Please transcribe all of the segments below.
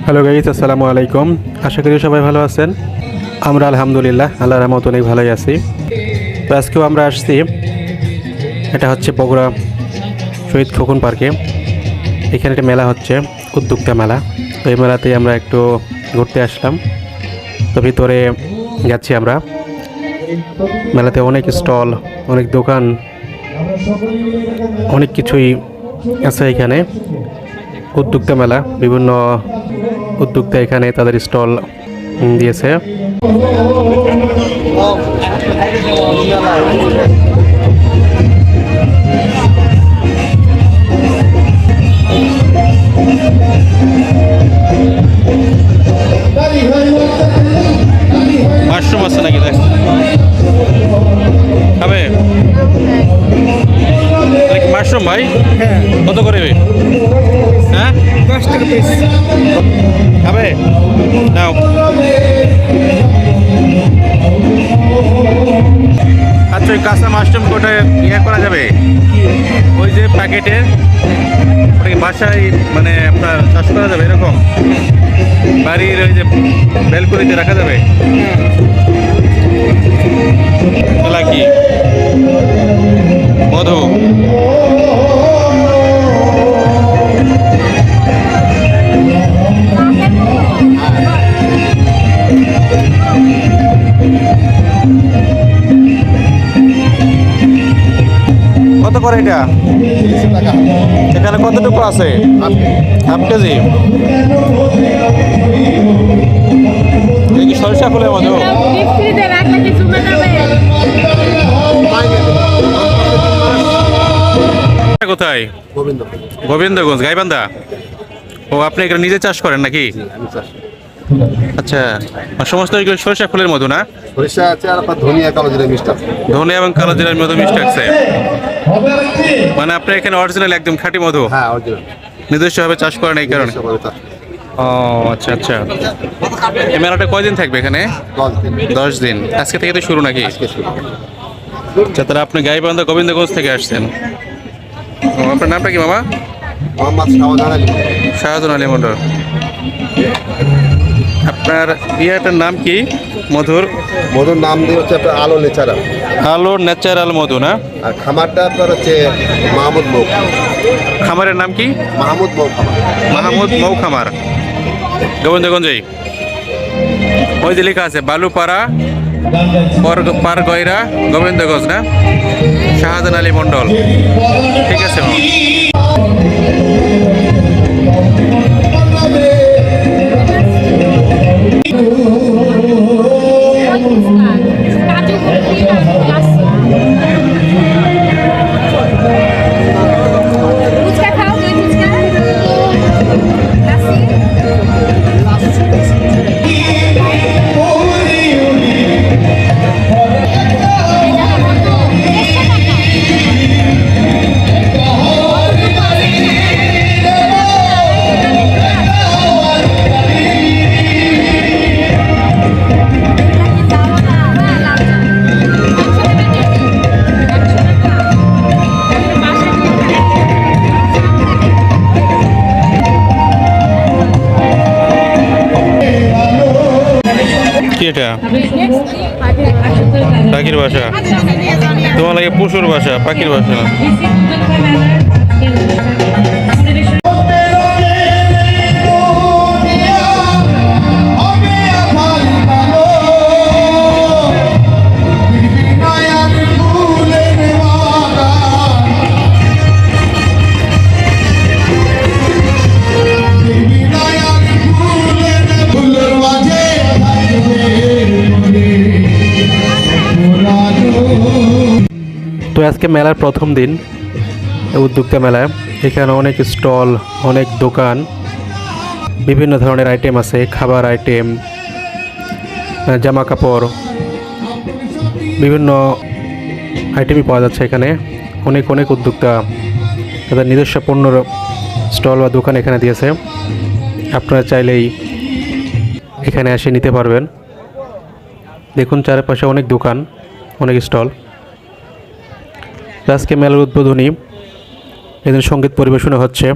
Hello guys, আসসালামু আলাইকুম। আশা করি সবাই ভালো আছেন। আমরা আলহামদুলিল্লাহ আল্লাহর রহমতে অনেক ভালোই আছি। তো আজকেও আমরা আসছি, এটা হচ্ছে বগুড়া শহীদ খোকন পার্কে। এখানে একটা মেলা হচ্ছে, উদ্যোক্তা মেলা। তো এই মেলাতে আমরা একটু ঘুরতে আসলাম। তো ভিতরে যাচ্ছি আমরা। মেলাতে অনেক স্টল, অনেক দোকান, অনেক কিছুই আছে এখানে। উদ্যোক্তা মেলা, বিভিন্ন উদ্যোক্তা এখানে তাদের স্টল দিয়েছে। মাশরুম আছে নাকি দেখ খাবে? মাশরুম ভাই কত করে? হ্যাঁ 10 টাকা পিস। খাবে? নাও। আচ্ছা, ওই কাঁচা মাশরুম কোটা ইয়ে করা যাবে? ওই যে প্যাকেটের ওটাকে বাসায় মানে আপনার চাষ করা যাবে এরকম? বাড়ির ওই যে ব্যালকনিতে রাখা যাবে? কি মধু? কত করে এটা? এখানে কতটুকু আছে? Half KG. সরিষা ফুলের মধু। কোথায়? গোবিন্দগঞ্জ, গাইবান্ধা। ও, আপনি এখানে নিজে চাষ করেন নাকি? আচ্ছা, সমস্ত সরিষা ফুলের মধু না? সরিষা আছে আর ধনিয়া, কালো জিরা মিষ্টি। ধনিয়া এবং কালো জিরার মধু মিষ্টি আছে। মানে আপনি এখানে অরিজিনাল একদম খাঁটি মধু? হ্যাঁ, অরিজিনাল। নিজস্বভাবে চাষ করেন এই কারণে? ও আচ্ছা আচ্ছা। এই মেলাটা কয়দিন থাকবে এখানে? 10 দিন। আজকে থেকে তো শুরু নাকি? আচ্ছা, তাহলে আপনি গাইবান্ধা গোবিন্দগঞ্জ থেকে আসছেন। আপনার নামটা কি মামা? শাহজাহান আলী মন্ডল। আপনার ইয়েটার নাম কি? মধুর নাম দিয়ে হচ্ছে আপনার আলো ন্যাচারাল। আলো ন্যাচারাল মধু না? আর খামারটা আপনার হচ্ছে মাহমুদ মৌ। খামারের নাম কি? মাহমুদ মৌ খামার। মাহমুদ মৌ খামার, গোবিন্দগঞ্জেই। ওই যে লেখা আছে বালুপাড়া পারগয়রা গোবিন্দগঞ্জ না? শাহজাহান আলী মন্ডল। ঠিক আছে মামা। কি এটা? পাখির বাসা। তোমার লাগে পশুর বাসা, পাখির বাসা। তো আজকে মেলার প্রথম দিন, উদ্যোক্তা মেলায়। এখানে অনেক স্টল, অনেক দোকান, বিভিন্ন ধরনের আইটেম আছে। খাবার আইটেম, জামা কাপড়, বিভিন্ন আইটেমই পাওয়া যাচ্ছে এখানে। অনেক অনেক উদ্যোক্তা তাদের নিজস্ব পণ্যর স্টল বা দোকান এখানে দিয়েছে। আপনারা চাইলেই এখানে এসে নিতে পারবেন। দেখুন চারপাশে অনেক দোকান, অনেক স্টল। আজকে মেলার উদ্বোধনী এদের সঙ্গীত পরিবেশনা হচ্ছে।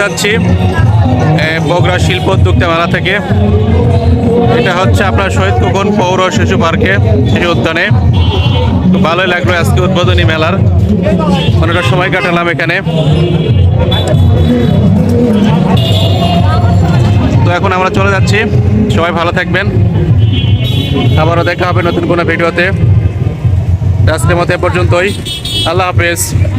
যাচ্ছি বগুড়া শিল্প উদ্যোক্তা মেলা থেকে। এটা হচ্ছে আপনার শহীদ খোকন পৌর শিশু পার্কে, শিশু উদ্যানে। তো ভালোই লাগলো আজকে উদ্বোধনী মেলার, অনেকটা সময় কাটালাম এখানে। তো এখন আমরা চলে যাচ্ছি, সবাই ভালো থাকবেন, আবারও দেখা হবে নতুন কোনো ভিডিওতে। আজকের মতো এ পর্যন্তই, আল্লাহ হাফেজ।